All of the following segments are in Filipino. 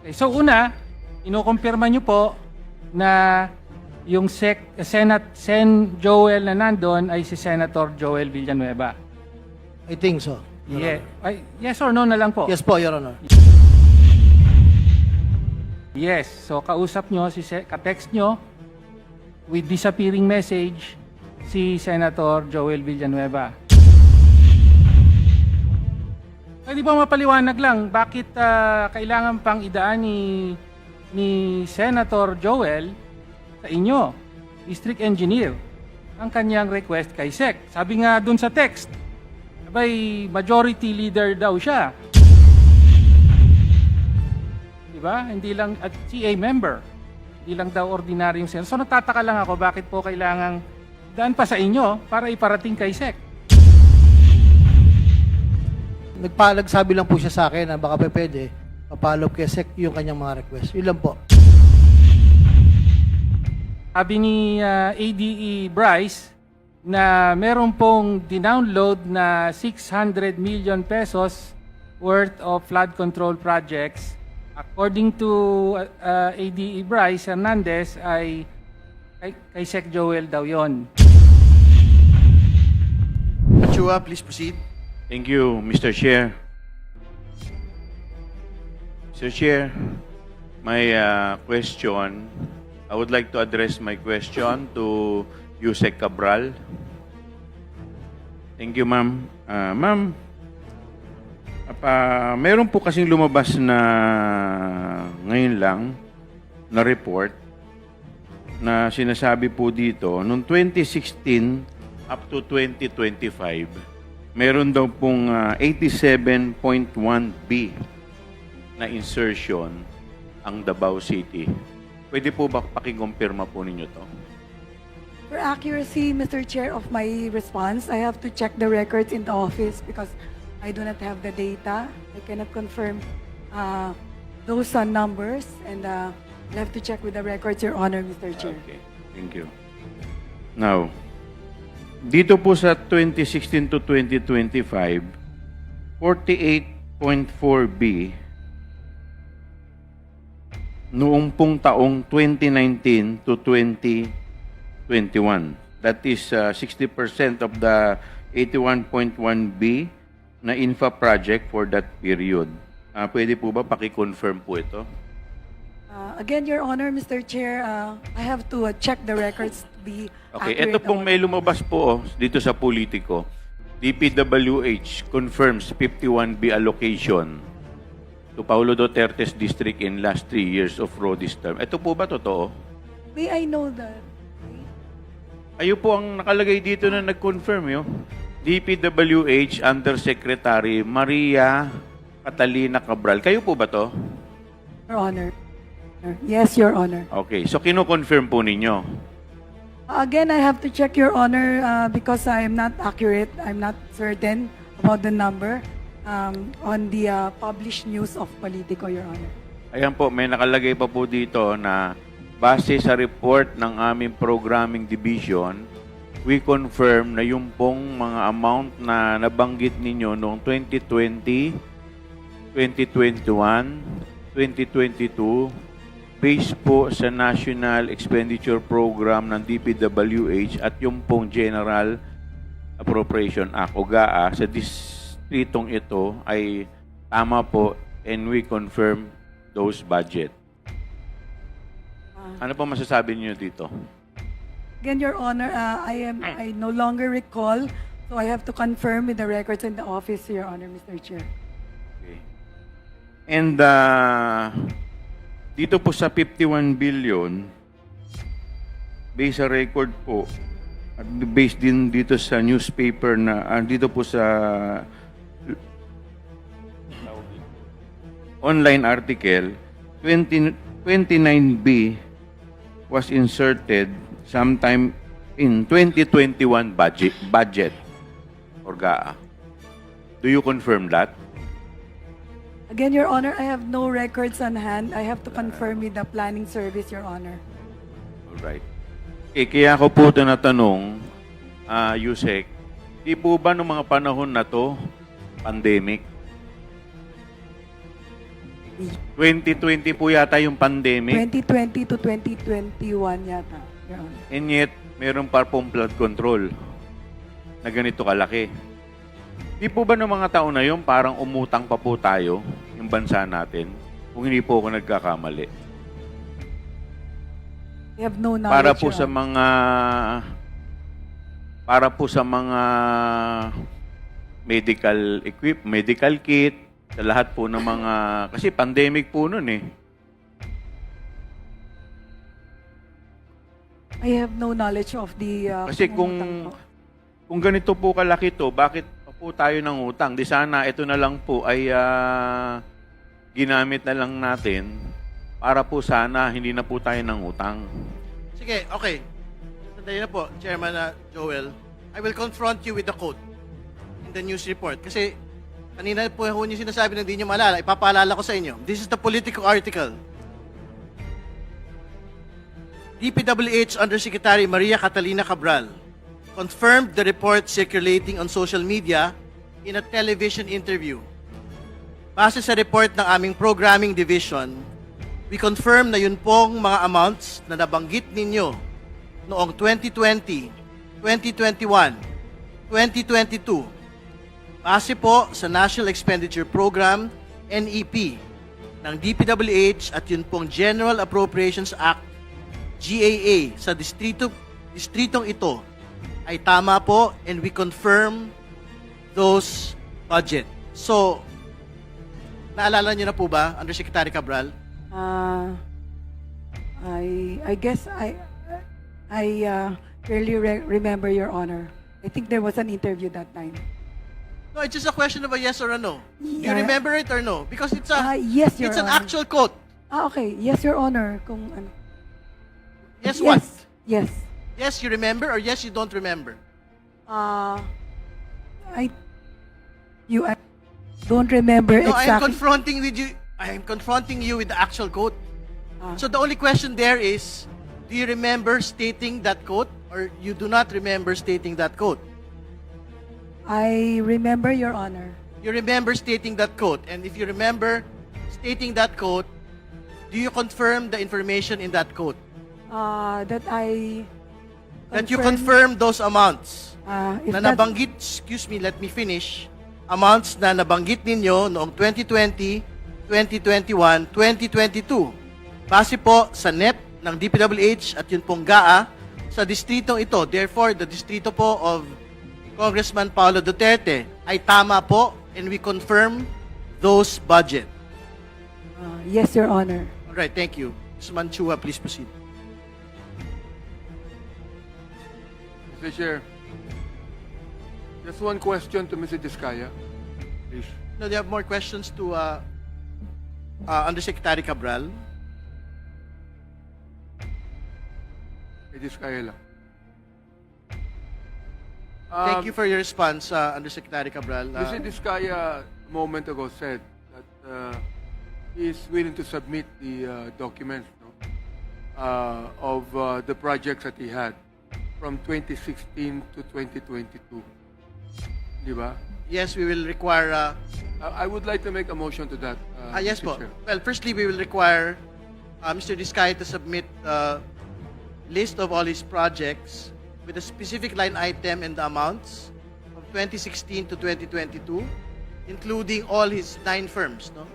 Okay, so una, inukumpirma nyo po na yung Sen Joel na nandun ay si Senator Joel Villanueva. I think so. Your Yeah. Honor. Ay, yes or no na lang po? Yes po, Your Honor. Yes. So kausap nyo, ka-text nyo with disappearing message si Senator Joel Villanueva. Pwede ba mapaliwanag lang bakit kailangan pang idaan ni Senator Joel sa inyo, District Engineer, ang kanyang request kay SEC? Sabi nga dun sa text, abay, majority leader daw siya. Diba? Hindi lang at CA member. Hindi lang daw ordinaryong senator. So nagtataka lang ako bakit po kailangang daan pa sa inyo para iparating kay SEC. Nagsabi lang po siya sa akin na baka pwede papalop kay SEC yung kanyang mga request. Yun lang po. Sabi ni ADE Bryce na meron pong dinownload na 600 million pesos worth of flood control projects. According to ADE Bryce Hernandez ay kay Sec Joel daw yon. Achua, please proceed. Thank you, Mr. Chair. Mr. Chair, my question, I would like to address my question to Yusek Cabral. Thank you, ma'am. Ma'am, meron po kasing lumabas na ngayon lang na report na sinasabi po dito, noong 2016 up to 2025, meron daw pong 87.1B na insertion ang Davao City. Pwede po ba pakikumpirma po ninyo to? For accuracy, Mr. Chair, of my response, I have to check the records in the office because I do not have the data. I cannot confirm those numbers, and I'll have to check with the records, Your Honor, Mr. Chair. Okay, thank you. Now, dito po sa 2016 to 2025, 48.4B noong pong taong 2019 to 2021. That is 60% of the 81.1B na infra project for that period. Pwede po ba pakiconfirm po ito? Again, Your Honor, Mr. Chair, I have to check the records to be Okay, accurate. ito pong may lumabas po dito sa Politico. DPWH confirms 51B allocation to Paulo Duterte's district in last 3 years of Rodi's term. Ito po ba totoo? May I know that? Ayo po ang nakalagay dito na nag-confirm yun. DPWH Undersecretary Maria Catalina Cabral. Kayo po ba to? Your Honor. Yes, Your Honor. Okay, so kino-confirm po ninyo. Again, I have to check, Your Honor, because I am not accurate. I'm not certain about the number on the published news of Politico, Your Honor. Ayan po, may nakalagay pa po dito na base sa report ng aming programming division, we confirm na yung pong mga amount na nabanggit ninyo noong 2020, 2021, 2022, based po sa National Expenditure Program ng DPWH at yung pong General Appropriation Act o GAA sa distritong ito ay tama po and we confirm those budget. Ano po masasabi niyo dito? Again, Your Honor, I no longer recall, so I have to confirm with the records in the office, Your Honor, Mr. Chair. Okay. And dito po sa 51 billion, based sa record po, at based din dito sa newspaper na, dito po sa online article, 29B was inserted sometime in 2021 budget or GAA. Do you confirm that? Again, Your Honor, I have no records on hand. I have to confirm with the planning service, Your Honor. Alright. Kaya ako po tinatanong, Yusek, di po ba nung mga panahon na to, pandemic, 2020 po yata yung pandemic. 2020 to 2021 yata, Your Honor. And yet, meron pa pong flood control na ganito kalaki. Di po ba ng mga taon na yun, parang umutang pa po tayo, yung bansa natin, kung hindi po ako nagkakamali? I have no knowledge, Para po Your sa Honor. mga medical kit, sa lahat po ng mga, kasi pandemic po nun eh. I have no knowledge of the... Kasi pangungutang po. kung ganito po kalaki to, bakit pa po tayo ng utang? Di sana ito na lang po ay ginamit na lang natin para po sana hindi na po tayo ng utang. Sige, okay. Sandali na po, Chairman Joel. I will confront you with the quote in the news report. Kasi kanina po yung sinasabi na hindi nyo maalala. Ipapaalala ko sa inyo. This is the Politico article. DPWH Undersecretary Maria Catalina Cabral confirmed the report circulating on social media in a television interview. Base sa report ng aming programming division, we confirm na yun pong mga amounts na nabanggit ninyo noong 2020, 2021, 2022. Base po sa National Expenditure Program, NEP, ng DPWH at yun pong General Appropriations Act, GAA, sa distritong ito, ay tama po and we confirm those budget. So, naalala niyo na po ba, Undersecretary Cabral? I guess I clearly remember, Your Honor. I think there was an interview that time. No, it's just a question of a yes or a no. Do you Yeah. remember it or no? Because it's Yes, Your it's an Honor. actual quote. Okay. Yes, Your Honor. Kung ano. Yes, what? Yes. Yes, you remember or yes, you don't remember? I don't remember No, I am exactly. confronting with you. I am confronting you with the actual quote. Ah. So the only question there is, do you remember stating that quote or you do not remember stating that quote? I remember, Your Honor. You remember stating that quote, and if you remember stating that quote, do you confirm the information in that quote? That I That you confirm those amounts if na that- nabanggit, excuse me, let me finish, amounts na nabanggit ninyo noong 2020, 2021, 2022. Base po sa NEP ng DPWH at yun pong GAA sa distritong ito. Therefore, the distrito po of Congressman Paulo Duterte ay tama po and we confirm those budget. yes, Your Honor. Alright, thank you. Ms. Manchua, please proceed. Mr. Chair, just one question to Mr. Diskaya, please. No, do you have more questions to Undersecretary Cabral? Kay Diskaya lang. Thank you for your response, Undersecretary Cabral. Mr. Diskaya a moment ago said that he is willing to submit the documents of the projects that he had from 2016 to 2022. Di ba? Yes, we will require... I would like to make a motion to that. yes Mr. po. Chair. Well, firstly, we will require Mr. Diskaya to submit list of all his projects with a specific line item and the amounts from 2016 to 2022, including all his 9 firms, no?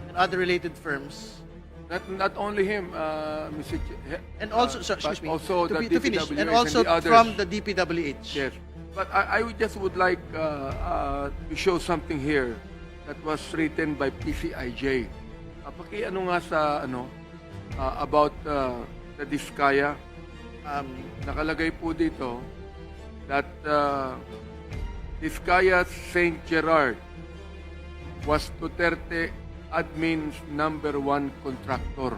And other related firms. Not only him, Mr. And also, excuse but me, also to the finish, DPWH and also the others. from the DPWH. Yes. But I would like to show something here that was written by PCIJ. Paki-ano nga sa about the Diskaya. Nakalagay po dito that Diskaya St. Gerard was Duterte admin's #1 contractor.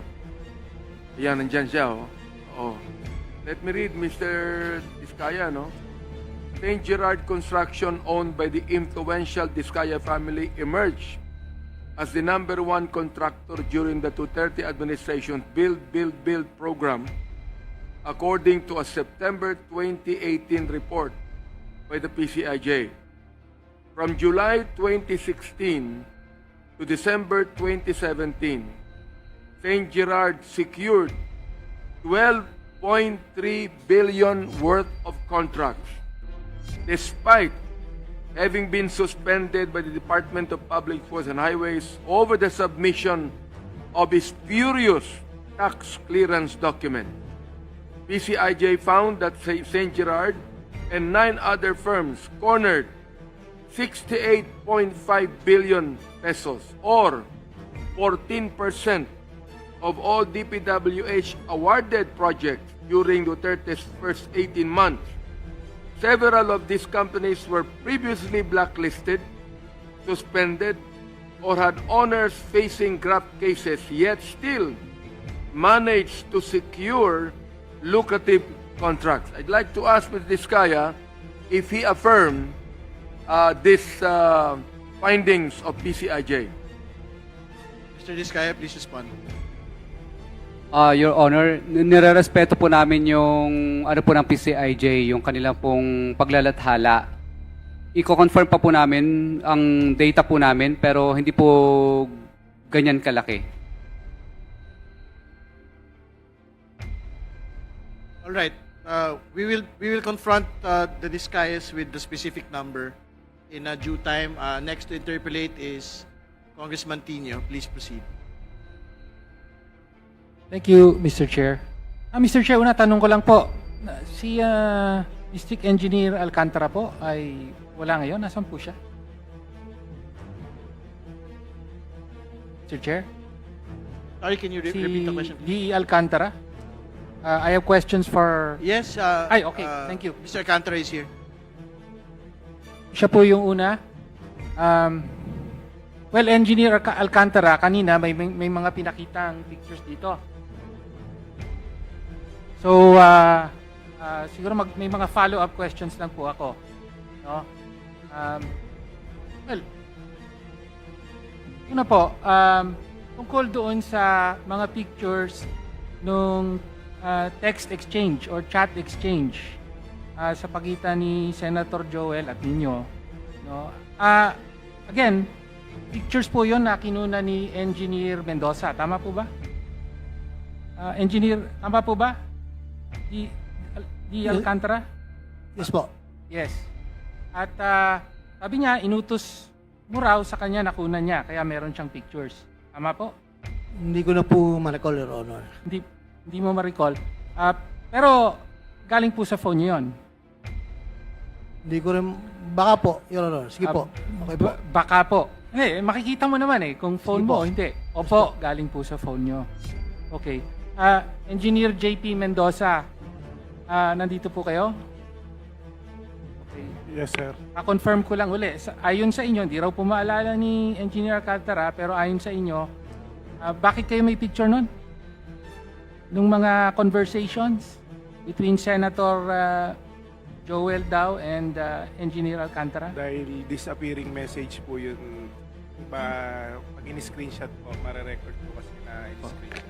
Ayan, nandyan siya, oh. Oh. Let me read, Mr. Diskaya, no? St. Gerard Construction, owned by the influential Diskaya family, emerged as the #1 contractor during the Duterte administration's Build program, according to a September 2018 report by the PCIJ. From July 2016 to December 2017, St. Gerard secured 12.3 billion worth of contracts, despite having been suspended by the Department of Public Works and Highways over the submission of a spurious tax clearance document. PCIJ found that St. Gerard and 9 other firms cornered 68.5 billion pesos or 14% of all DPWH awarded projects during Duterte's first 18 months. Several of these companies were previously blacklisted, suspended, or had owners facing graft cases, yet still managed to secure lucrative contracts. I'd like to ask Mr. Diskaya if he affirmed these findings of PCIJ. Mr. Diskaya, please respond. Your Honor, nirerespeto po namin yung ano po ng PCIJ, yung kanilang pong paglalathala. Iko-confirm pa po namin ang data po namin pero hindi po ganyan kalaki. All right. We will confront the Discayas with the specific number in due time. Next to interpolate is Congressman Tino. Please proceed. Thank you, Mr. Chair. Mr. Chair, una tanong ko lang po. Si District Engineer Alcantara po ay wala ngayon. Nasaan po siya? Mr. Chair? Sorry, can you repeat the question? D. Alcantara? I have questions for... Yes. Ay, okay. Thank you. Mr. Alcantara is here. Siya po yung una. Well, Engineer Alcantara, kanina may mga pinakitang pictures dito. So, siguro may mga follow-up questions lang po ako. No? Well, una po, tungkol doon sa mga pictures nung text exchange or chat exchange sa pagitan ni Senator Joel at ninyo. No? Again, pictures po yon na kinuna ni Engineer Mendoza. Tama po ba? Engineer, tama po ba? Di Alcantara? Yes po. Yes. At sabi niya, inutos mo raw sa kanya, nakunan niya, kaya meron siyang pictures. Tama po? Hindi ko na po ma-recall, Your Honor. Hindi mo ma-recall. Pero galing po sa phone niyo yun. Hindi ko rin, baka po, Your Honor. Sige po. Okay po. Baka po. Makikita mo naman kung phone Sige mo po. o hindi. Opo, galing po sa phone nyo. Okay. Engineer JP Mendoza, nandito po kayo? Okay. Yes, sir. Confirm ko lang uli. Ayon sa inyo, hindi raw po maalala ni Engineer Alcantara, pero ayon sa inyo, bakit kayo may picture nun? Nung mga conversations between Senator Joel Dao and Engineer Alcantara? Dahil disappearing message po yun. Pag in-screenshot po, mare-record po kasi na in-screenshot.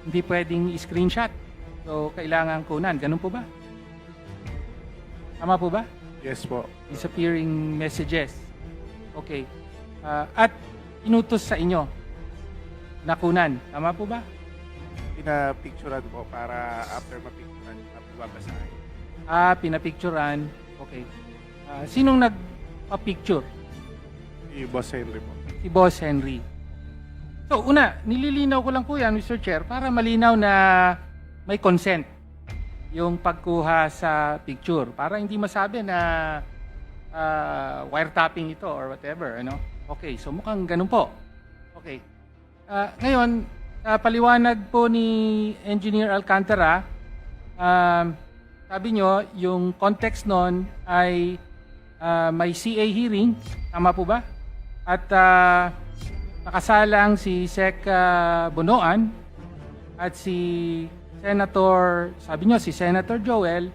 Hindi pwedeng i-screenshot. So, kailangan kunan. Ganun po ba? Tama po ba? Yes po. Disappearing messages. Okay. At inutos sa inyo na kunan. Tama po ba? Pinapicturean po para after mapicturean, mababasahin. Pinapicturean. Okay. Sinong nagpa-picture? Si Boss Henry po. Si Boss Henry. So, una, nililinaw ko lang po yan, Mr. Chair, para malinaw na may consent yung pagkuha sa picture. Para hindi masabi na wiretapping ito or whatever. Ano? Okay, so mukhang ganun po. Okay. Ngayon, paliwanag po ni Engineer Alcantara, sabi nyo, yung context nun ay may CA hearing. Tama po ba? At nakasalang si Sec Bonoan at si Senator, sabi nyo, si Senator Joel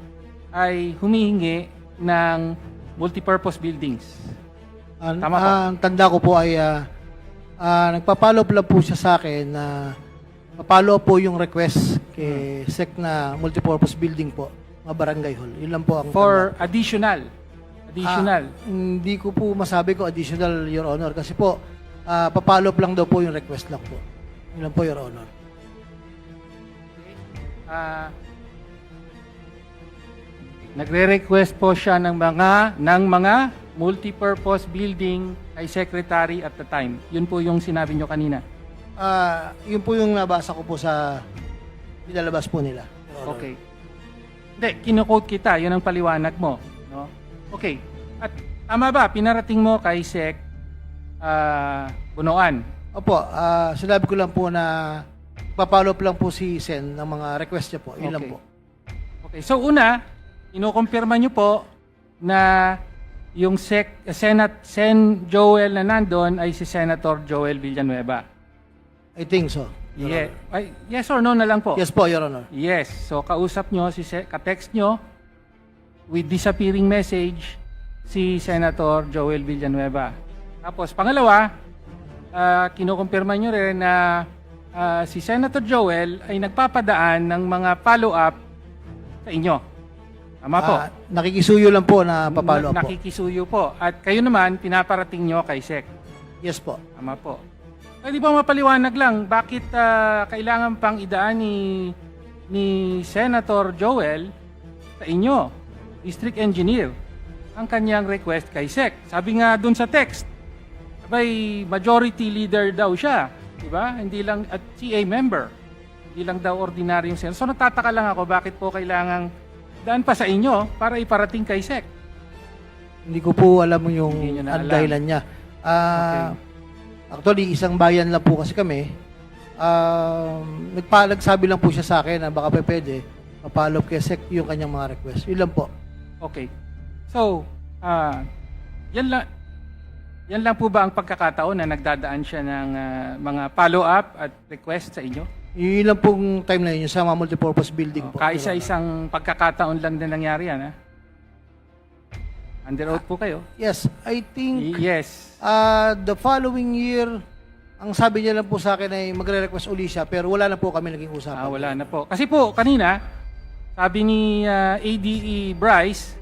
ay humihingi ng multipurpose buildings. Tama po. Ang tanda ko po ay nagpa-follow up lang po siya sa akin na pa-follow up po yung request kay SEC na multipurpose building po, mga barangay hall. Yun lang po ang For tanda. additional. Hindi ko po masabi ko additional, Your Honor, kasi po Papalo up lang daw po yung request lang po. Yun lang po, Your Honor. Nagre-request po siya ng mga multi-purpose building kay Secretary at the time. Yun po yung sinabi nyo kanina. Yun po yung nabasa ko po sa nilalabas po nila, Your Honor. Okay. Hindi, kino-quote kita. Yun ang paliwanag mo. No? Okay. At tama ba, pinarating mo kay Sec Bunoan? Opo, sinabi ko lang po na papalo up lang po si Sen ng mga request niya po. Yun lang Okay. po. Okay. So una, kinukumpirma nyo po na yung Sen Joel na nandun ay si Senator Joel Villanueva. I think so. Your Yeah. Honor. Ay, yes or no na lang po? Yes po, Your Honor. Yes. So kausap nyo, ka-text nyo with disappearing message si Senator Joel Villanueva. Tapos pangalawa, kinukumpirma nyo rin na si Senator Joel ay nagpapadaan ng mga follow-up sa inyo. Tama po? Nakikisuyo lang po na papalo up po. Nakikisuyo po. At kayo naman, pinaparating nyo kay Sec. Yes po. Tama po. Pwede ba mapaliwanag lang bakit kailangan pang idaan ni Senator Joel sa inyo, District Engineer, ang kanyang request kay Sec? Sabi nga dun sa text, abay, majority leader daw siya. Diba? Hindi lang at CA member. Hindi lang daw ordinaryong senator. So nagtataka lang ako bakit po kailangang daan pa sa inyo para iparating kay Sec. Hindi ko po alam yung Hindi nyo na alam. dahilan niya. Okay. Actually, isang bayan lang po kasi kami. Nagsabi lang po siya sa akin na baka pwede papalo up kay Sec yung kanyang mga request. Yun lang po. Okay. So, yan lang po ba ang pagkakataon na nagdadaan siya ng mga follow-up at request sa inyo? Yun lang pong time na yun, yung sa mga multipurpose building po. Kaisa-isang pagkakataon lang din nangyari yan, ha? Under oath po kayo? Yes, I think Yes. the following year, ang sabi niya lang po sa akin ay magre-request uli siya, pero wala na po kami naging usapan. Wala na po. Kasi po, kanina, sabi ni ADE Bryce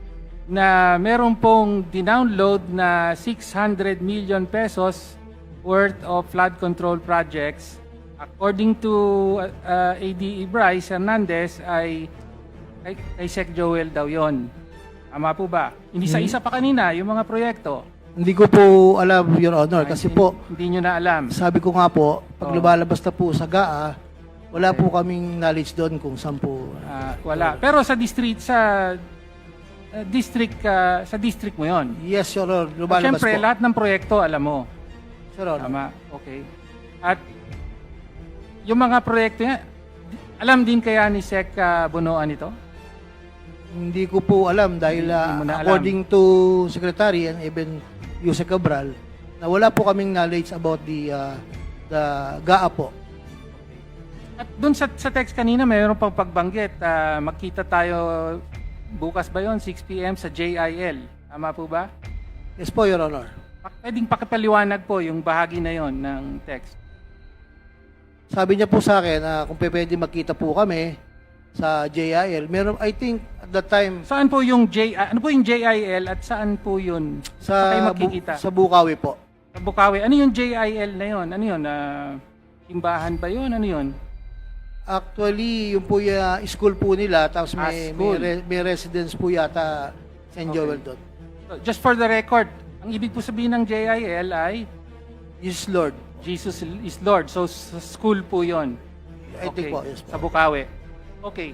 na meron pong dinownload na 600 million pesos worth of flood control projects. According to ADE Bryce Hernandez, ay kay Sec Joel daw yon. Tama po ba? Inisa-isa pa kanina yung mga proyekto. Hindi ko po alam, Your Honor, kasi po, Hindi nyo na alam. sabi ko nga po, pag Oh. lumalabas na po sa GAA, wala po kaming knowledge doon kung saan po. Wala. Pero sa district mo yon. Yes, Your Honor, At lumalabas syempre, po. lahat ng proyekto alam mo. Your Honor. Tama. Okay. At yung mga proyekto niya, alam din kaya ni Sec Bunoan ito? Hindi ko po alam dahil Hindi mo na alam. according to Secretary and even Yusek Cabral, na wala po kaming knowledge about the GAA po. At dun sa text kanina, mayroon pang pagbanggit. Magkita tayo bukas ba yon 6 p.m. sa JIL. Tama po ba? Yes po, Your Honor. Pwedeng pakipaliwanag po yung bahagi na yon ng text. Sabi niya po sa akin na kung pwede magkita po kami sa JIL. Meron, I think, at that time, Saan po yung ano po yung JIL at saan po yun? Saan kayo magkikita? sa Bukawi po. Sa Bukawi. Ano yung JIL na yon? Ano yun? Timbahan ba yun? Ano yun? Actually, yung po yung school po nila, tapos School. may residence po yata St. Joel doon. So, just for the record, ang ibig po sabihin ng JIL ay Jesus Lord. Jesus is Lord. So, sa school po yon. I think po, yes Sa po. Bukawi. Okay.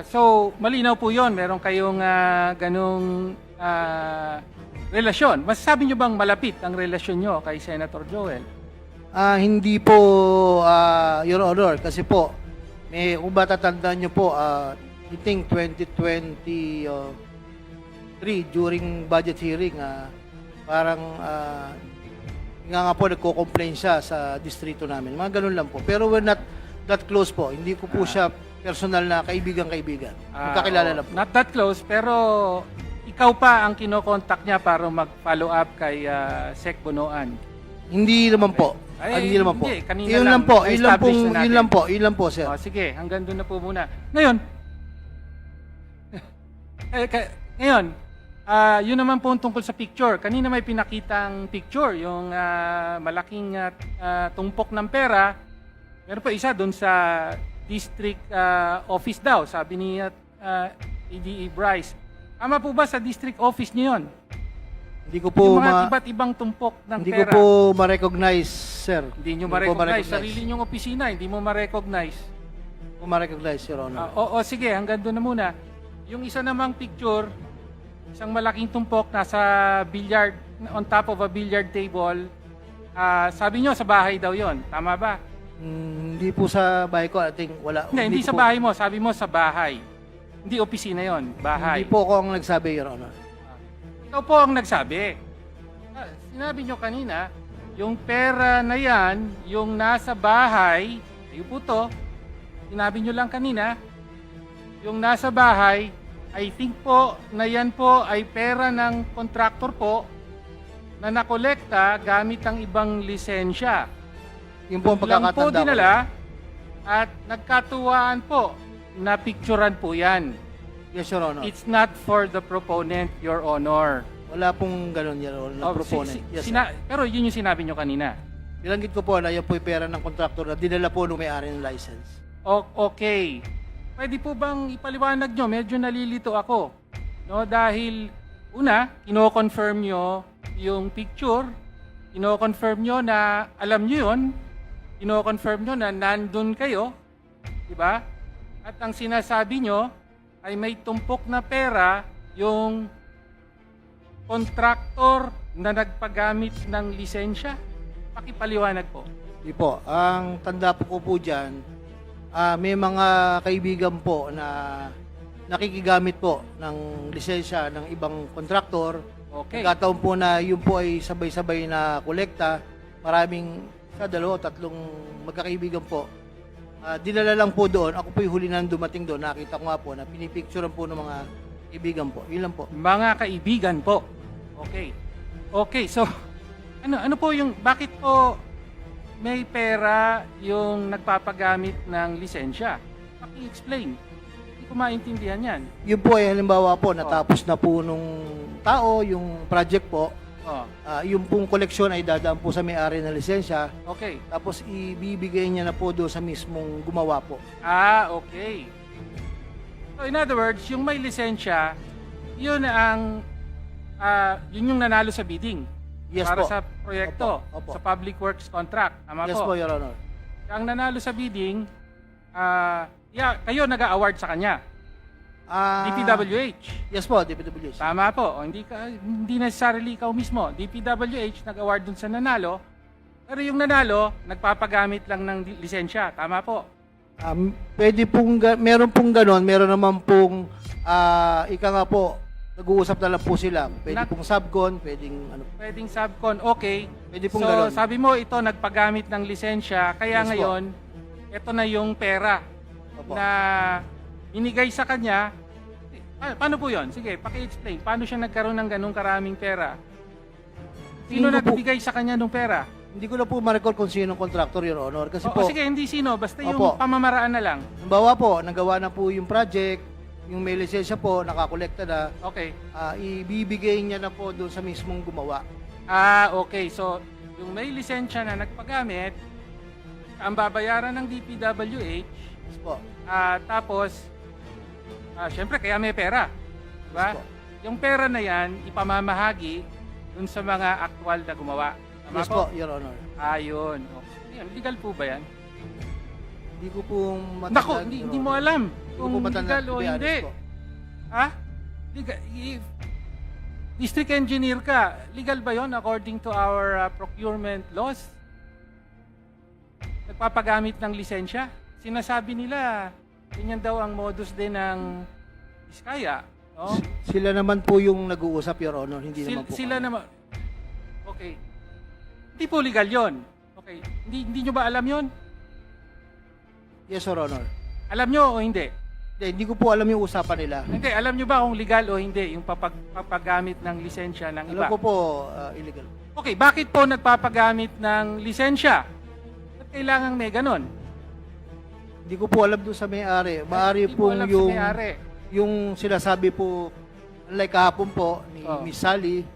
So, malinaw po yon. Meron kayong ganong relasyon. Masasabi nyo bang malapit ang relasyon nyo kay Senator Joel? Hindi po, Your Honor, kasi po, kung matatandaan nyo po, I think 2023 during budget hearing, parang nga po nagko-complain siya sa distrito namin. Mga ganun lang po. Pero we're not that close po. Hindi ko po siya personal na kaibigan-kaibigan. Magkakilala lang po. Not that close, pero ikaw pa ang kinokontak niya para mag-follow up kay Sec Bunoan. Hindi naman po. Ay, Hindi naman po. hindi. Kanina Yun lang, lang po. na-establish na natin. Yun lang po, sir. Sige, hanggang doon na po muna. Ngayon, ngayon, Yun naman po ang tungkol sa picture. Kanina may pinakitang picture, yung malaking tumpok ng pera. Meron pa isa doon sa district office daw, sabi ni ADE Bryce. Tama po ba sa district office niyo yun? Hindi ko po Yung mga iba't ibang tumpok ng hindi pera. ko po ma-recognize, sir. Hindi nyo Hindi ko ma-recognize. Sarili nyong opisina, hindi mo ma-recognize. Hindi ko ma-recognize, Your Honor. O sige, hanggang doon na muna. Yung isa namang picture, isang malaking tumpok nasa billiard, on top of a billiard table. Sabi nyo sa bahay daw yon, tama ba? Hindi po sa bahay ko. I think wala. Hindi ko sa po- bahay mo, sabi mo sa bahay. Hindi opisina yon, bahay. Hindi po ako ang nagsabi, Your Honor. Ikaw po ang nagsabi. Sinabi nyo kanina, yung pera na yan, yung nasa bahay, ayun po to, sinabi nyo lang kanina, yung nasa bahay, I think po na yan po ay pera ng kontraktor po na nakolekta gamit ang ibang lisensya. Yung po ang Lang po pagkakatanda ko. dinala at nagkatuwaan po na picturean po yan. Yes, Your Honor. It's not for the proponent, Your Honor. Wala pong ganun, Your Honor, na proponent. Yes, sir. Pero yun yung sinabi nyo kanina. Bilanggit ko po na yan po yung pera ng kontraktor na dinala po nung may-ari ng license. Okay. Pwede po bang ipaliwanag nyo? Medyo nalilito ako. No, dahil una, kino-confirm nyo yung picture, kino-confirm nyo na alam nyo yun, kino-confirm nyo na nandun kayo, di ba? At ang sinasabi nyo ay may tumpok na pera yung kontraktor na nagpagamit ng lisensya. Pakipaliwanag po. Di po. Ang tanda po ko po dyan, may mga kaibigan po na nakikigamit po ng lisensya ng ibang kontraktor. Okay. Nagkataon po na yun po ay sabay-sabay na kolekta. Maraming, dalawa, tatlong magkakaibigan po. Dinala lang po doon. Ako po yung huli na dumating doon. Nakita ko nga po na pinipicturean po ng mga kaibigan po. Yun lang po. Mga kaibigan po. Okay. Okay, so ano po yung bakit po may pera yung nagpapagamit ng lisensya? Paki-explain. Hindi ko maintindihan 'yan. Yun po ay halimbawa po, natapos na po nung tao yung project po. Oh, Yung pong koleksyon ay dadaan po sa may-ari ng lisensya. okay. Tapos ibibigay niya na po doon sa mismong gumawa po. Okay. So in other words, yung may lisensya, yun ang yun yung nanalo sa bidding. Yes para po. sa proyekto, Opo. sa public works contract. Tama Yes po. po, Your Honor. Ang nanalo sa bidding, kayo nag-award sa kanya. DPWH. Yes po, DPWH. Tama po. O, hindi necessarily ikaw mismo. DPWH nag-award dun sa nanalo. Pero yung nanalo, nagpapagamit lang ng lisensya. Tama po. Pwede pong, meron pong ganon, meron naman pong, ika nga po, nag-uusap na lang po sila. Pwede pong subcon, pwedeng ano. Pwedeng subcon. Okay. Pwede pong So, ganon. sabi mo ito, nagpagamit ng lisensya. Kaya Yes po. ngayon, ito na yung pera Opo. na binigay sa kanya. Paano po yun? Sige, paki-explain. Paano siya nagkaroon ng ganung karaming pera? Sino Tingin ko po- nagbigay sa kanya ng pera? Hindi ko na po ma-recall kung sino ang contractor, Your Honor. Kasi po, Sige, hindi sino. Basta yung Opo. pamamaraan na lang. halimbawa po, nagawa na po yung project, yung may lisensya po, nakakolekta na, Okay. ibibigay niya na po doon sa mismong gumawa. Okay. So, yung may lisensya na nagpagamit, ang babayaran ng DPWH, Yes po. tapos, syempre, kaya may pera. Diba? Yes po. Yung pera na yan, ipamamahagi dun sa mga aktual na gumawa. Tama Yes po, Your Honor. Ayun. Okay. Yan, legal po ba yan? Hindi ko po matandaan. Nako, hindi mo alam Hindi ko kung po matandaan, legal to o be honest hindi. po. Ha? District engineer ka, legal ba yon according to our procurement laws? Nagpapagamit ng lisensya? Sinasabi nila, ganyan daw ang modus din ng Iskaya. No? Sila naman po yung nag-uusap, Your Honor. Hindi naman po Sila kami. naman. Okay. Hindi po legal yon. Okay. Hindi nyo ba alam yon? Yes, Your Honor. Alam nyo o hindi? Hindi ko po alam yung usapan nila. Hindi. Alam nyo ba kung legal o hindi yung papagamit ng lisensya ng iba? Alam ko po, illegal. Okay, bakit po nagpapagamit ng lisensya? Ba't kailangan may ganon? Hindi ko po alam doon sa may-ari. Maari Hindi mo pong alam sa yung, may-ari. yung sinasabi po Unlike kahapon po ni Oh. Miss Sally,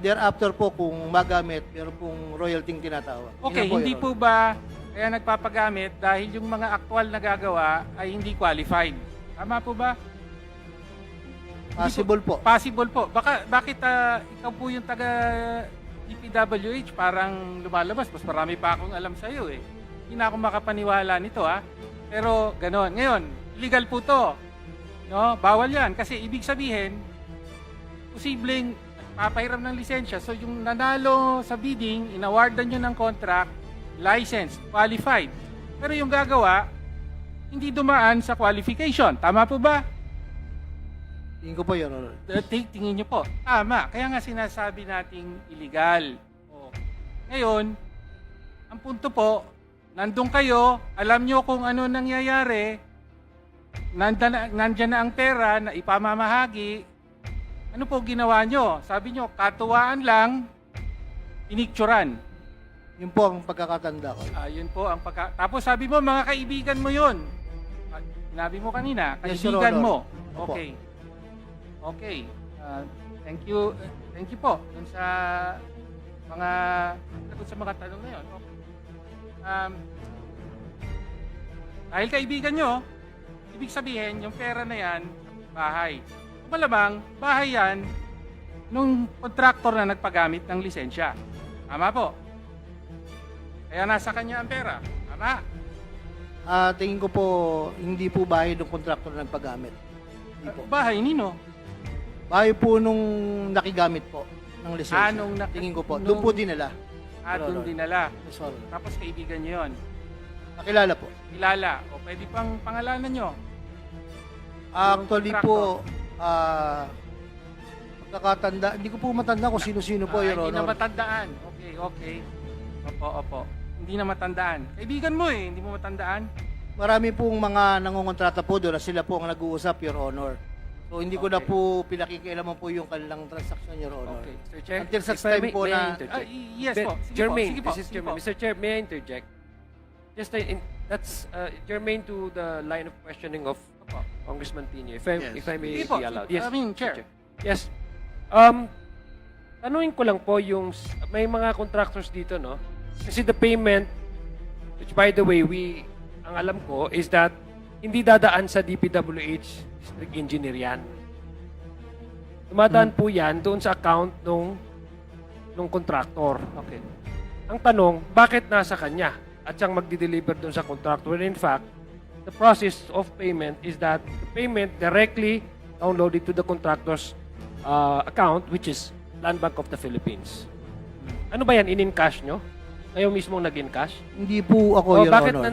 thereafter po kung magamit, meron pong royalty tinatawag. Yun Okay, lang po, hindi Your po ba kaya nagpapagamit dahil yung mga aktual na gagawa ay hindi qualified? Tama po ba? Honor. Possible po. Possible po. Bakit ikaw po yung taga DPWH parang lumalabas? Mas marami pa akong alam sa iyo eh. Hindi na ako makapaniwala nito Pero ganon. Ngayon, illegal po to. No? Bawal yan. Kasi ibig sabihin, posibleng papahiram ng lisensya. So yung nanalo sa bidding, inawardan nyo ng contract, licensed, qualified. Pero yung gagawa, hindi dumaan sa qualification. Tama po ba? Tingin ko po, Your Honor. Tingin nyo po. Tama. Kaya nga sinasabi nating illegal. Ngayon, ang punto po, nandun kayo, alam nyo kung ano nangyayari, nandyan na ang pera na ipamamahagi, ano po ginawa nyo? Sabi nyo, katuwaan lang, pinicturan. Yun po ang pagkakatanda ko. Yun po ang Tapos sabi mo, mga kaibigan mo yun. Sinabi mo kanina, Yes, Your kaibigan Honor. mo. Okay. Okay. Thank you. Thank you po dun sa mga sagot sa mga tanong na yun. Okay. Dahil kaibigan nyo, ibig sabihin, yung pera na yan, bahay. Malamang, bahay yan nung kontraktor na nagpagamit ng lisensya. Tama po. Kaya nasa kanya ang pera. Tama. Tingin ko po, hindi po bahay ng kontraktor na nagpagamit. Hindi po. Bahay nino. Bahay po nung nakigamit po ng lisensya. Tingin ko po. Doon po dinala. Doon dinala. Yes, Honor. Tapos kaibigan nyo yun. Nakilala po. Kilala. O pwede pang pangalanan nyo. Actually Contractor. po, pagkakatanda, hindi ko po matanda kung sino-sino po, Your Hindi na Honor. matandaan. Okay. Opo. Hindi na matandaan. Kaibigan mo hindi mo matandaan. Marami pong mga nangungontrata po doon na sila po ang nag-uusap, Your Honor. So hindi ko na Okay. po pinakikialaman po yung kanilang transaksyon, Your Honor. Okay. Mr. Chair, Until such if I time po may I na- interject? Yes po. Sige Germaine, po. Sige po. this is Sige Germaine. po. Mr. Chair, may I interject? Just that's germane to the line of questioning of Opo. Congressman Tino. Yes. If I may Sige po. be allowed. I mean, Mr. Chair. Yes. Tanungin ko lang po yung may mga contractors dito, no? Kasi the payment, which by the way, ang alam ko is that hindi dadaan sa DPWH district engineer yan. Dumadaan po yan doon sa account nung contractor. Okay. Ang tanong, bakit nasa kanya at siyang magdi-deliver doon sa contractor? In fact, the process of payment is that the payment directly downloaded to the contractor's account, which is Land Bank of the Philippines. Ano ba yan? In-encash nyo? Kayo mismo nag-encash? Hindi po ako, Your bakit Honor.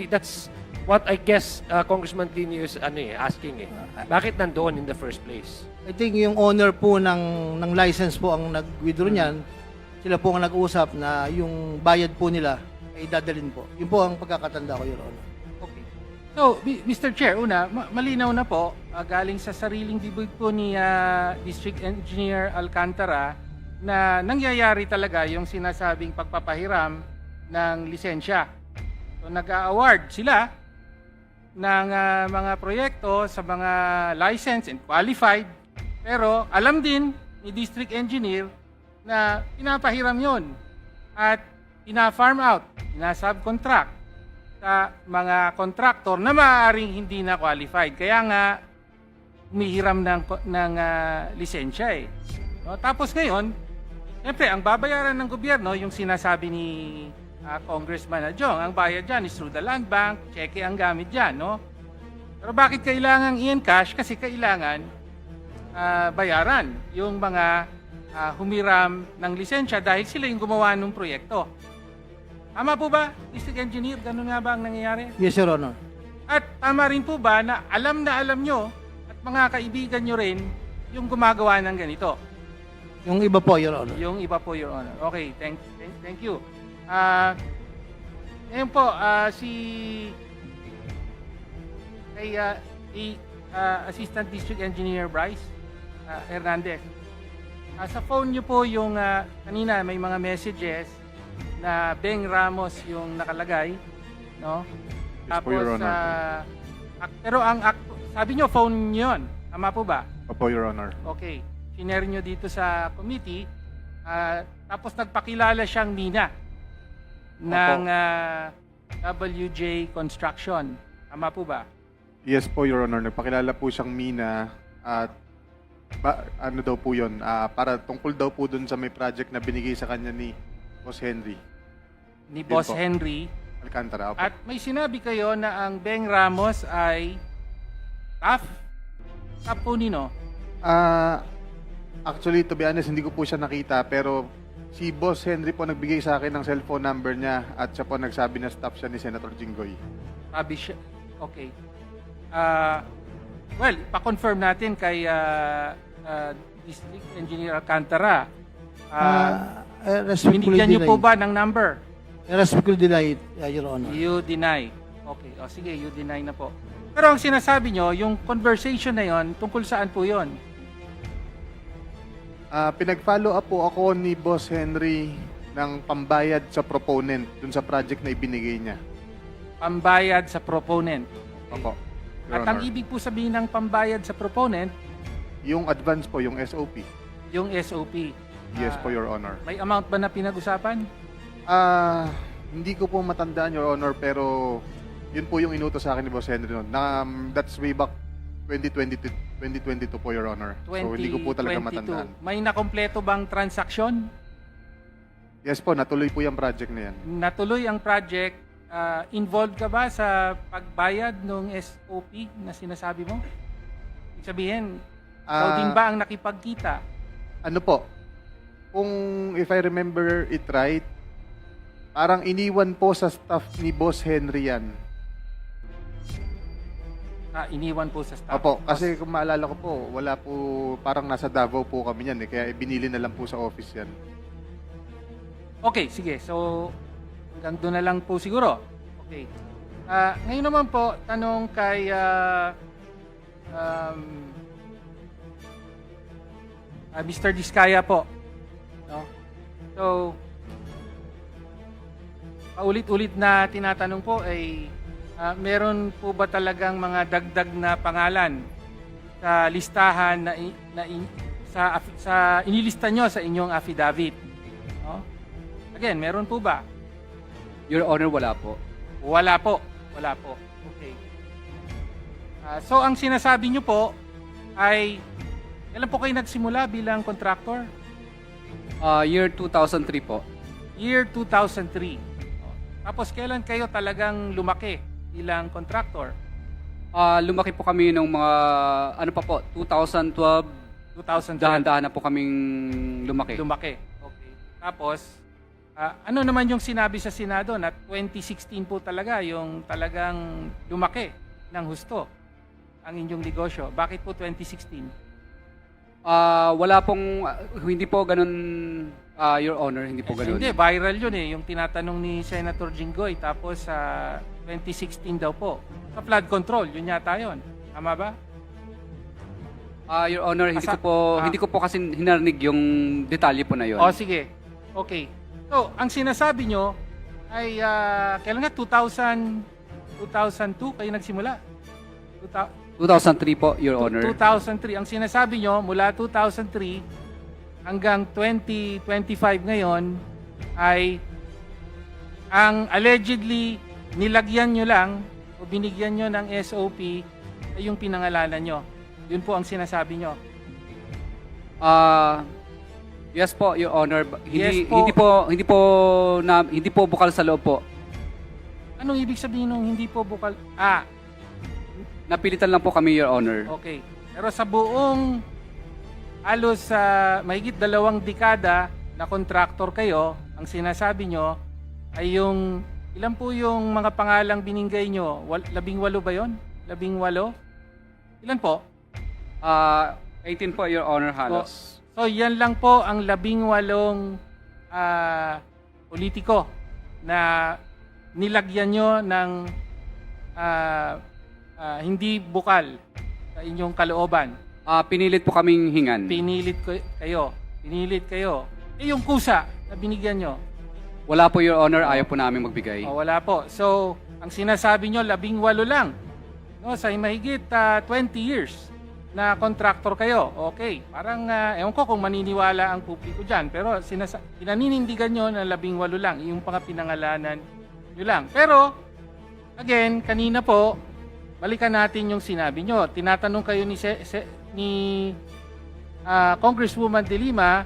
that's what I guess Congressman Tino is asking Bakit nandoon in the first place? I think yung owner po ng license po ang nag-withdraw niyan. Sila po ang nag-uusap na yung bayad po nila ay dadalhin po. Yun po ang pagkakatanda ko, Your Honor. Okay. So, Mr. Chair, una, malinaw na po, galing sa sariling bibig po ni District Engineer Alcantara na nangyayari talaga yung sinasabing pagpapahiram ng lisensya. So, nag-award sila ng mga proyekto sa mga licensed and qualified, pero alam din ni District Engineer na pinapahiram yon at pina-farm out, pina-subcontract sa mga contractor na maaaring hindi na qualified. Kaya nga, humihiram ng lisensya No? Tapos ngayon, siyempre, ang babayaran ng gobyerno, yung sinasabi ni Congressman Adjong, ang bayad dyan is through the land bank, cheque ang gamit dyan. No? Pero bakit kailangan i-encash? Kasi kailangan bayaran yung mga humiram ng lisensya dahil sila yung gumawa ng proyekto. Tama po ba, District Engineer? Ganun nga ba ang nangyayari? Yes, Your Honor. At tama rin po ba na alam nyo at mga kaibigan nyo rin yung gumagawa ng ganito? Yung iba po, Your Honor. Yung iba po, Your Honor. Okay, thank you. Ngayon po, kay Assistant District Engineer Bryce Hernandez. Sa phone nyo po yung kanina may mga messages na Beng Ramos yung nakalagay, no? Yes po, Your Honor. Pero sabi nyo phone nyo yun. Tama po ba? Opo, Your Honor. Okay. Sinare nyo dito sa committee, tapos nagpakilala siyang mina ng WJ Construction. Tama po ba? Yes po, Your Honor. Nagpakilala po siyang mina at ano daw po yun, para tungkol daw po dun sa may project na binigay sa kanya ni Boss Henry Ni Yun Boss po. Henry. Alcantara. Opo. At may sinabi kayo na ang Beng Ramos ay staff? Staff po nino? Actually, to be honest, hindi ko po siya nakita, pero si Boss Henry po nagbigay sa akin ng cellphone number niya at siya po nagsabi na staff siya ni Senator Jinggoy. Sabi siya. Okay. Well, pa-confirm natin kay District Engineer Alcantara. Respectfully Binigyan niyo po deny. ba ng number? Respectfully deny it, Your Honor. You deny. Okay. O sige, you deny na po. Pero ang sinasabi nyo, yung conversation na yon, tungkol saan po yon? Pinag-follow up po ako ni Boss Henry ng pambayad sa proponent dun sa project na ibinigay niya. Pambayad sa proponent. Opo. Your At ang Honor. ibig po sabihin ng pambayad sa proponent, Yung advance po, yung SOP. yung SOP. Yes po, Your Honor. May amount ba na pinag-usapan? Hindi ko po matandaan, Your Honor, pero yun po yung inutos sa akin ni Boss Henry noon. That's way back 2022 po, Your Honor. So, hindi ko po talaga 2022. matandaan. May nakompleto bang transaksyon? Yes po, natuloy po yung project na yan. Natuloy ang project. Involved ka ba sa pagbayad ng SOP na sinasabi mo? Ibig sabihin, ikaw din ba ang nakipagkita? Ano po, kung if I remember it right, parang iniwan po sa staff ni Boss Henry yan. Iniwan po sa staff. Opo, kasi kung maalala ko po, wala po, parang nasa Davao po kami yan eh, kaya binili na lang po sa office yan. Okay, sige. So, hanggang doon na lang po siguro. Okay. Ngayon naman po, tanong kay Mr. Diskaya po. No? So, paulit-ulit na tinatanong po ay meron po ba talagang mga dagdag na pangalan sa listahan sa inilista nyo sa inyong affidavit? No? Again, meron po ba? Your Honor, wala po. Wala po. Wala po. Okay. So, ang sinasabi nyo po ay, kailan po kayo nagsimula bilang contractor? Year 2003 po. Year 2003. Tapos, kailan kayo talagang lumaki bilang contractor? Lumaki po kami nung mga, ano pa po, 2012. 2012. Dahan-dahan na po kaming lumaki. Lumaki. Okay. Tapos, ano naman yung sinabi sa Senado na 2016 po talaga yung talagang lumaki ng husto ang inyong negosyo? Bakit po 2016? Wala pong, hindi po ganun, Your Honor, hindi po ganun. Hindi, viral yun eh. Yung tinatanong ni Senator Jinggoy. Tapos 2016 daw po. Sa flood control, yun yata yun. Tama ba? Your Honor, hindi ko po kasi hinarinig yung detalye po na yun. O sige. Okay. So, ang sinasabi nyo ay kailan nga? 2002 kayo nagsimula? 2003 po, Your Honor. 2003. Ang sinasabi nyo, mula 2003 hanggang 2025 ngayon ay ang allegedly nilagyan nyo lang o binigyan nyo ng SOP ay yung pinangalanan nyo. Yun po ang sinasabi nyo. Yes po, Your Honor. Yes po. Hindi po bukal sa loob po. Anong ibig sabihin nung hindi po bukal? Napilitan lang po kami, Your Honor. Okay. Pero sa buong halos mahigit 2 dekada na kontraktor kayo, ang sinasabi nyo ay yung, ilan po yung mga pangalang binigay nyo? 18 ba yon? 18? Ilan po? 18 po, Your Honor, halos. So yan lang po ang 18 politiko na nilagyan nyo ng hindi bukal sa inyong kalooban. Pinilit po kaming hingan. Pinilit kayo. Yung kusa na binigyan nyo? Wala po, Your Honor. Ayaw po namin magbigay. Wala po. So, ang sinasabi nyo, 18 lang. No, sa mahigit 20 years na contractor kayo. Okay, parang ewan ko kung maniniwala ang publiko dyan. Pero pinaninindigan nyo na 18 lang, yung mga pinangalanan nyo lang. Pero, again, kanina po, balikan natin yung sinabi nyo. Tinatanong kayo ni Congresswoman De Lima,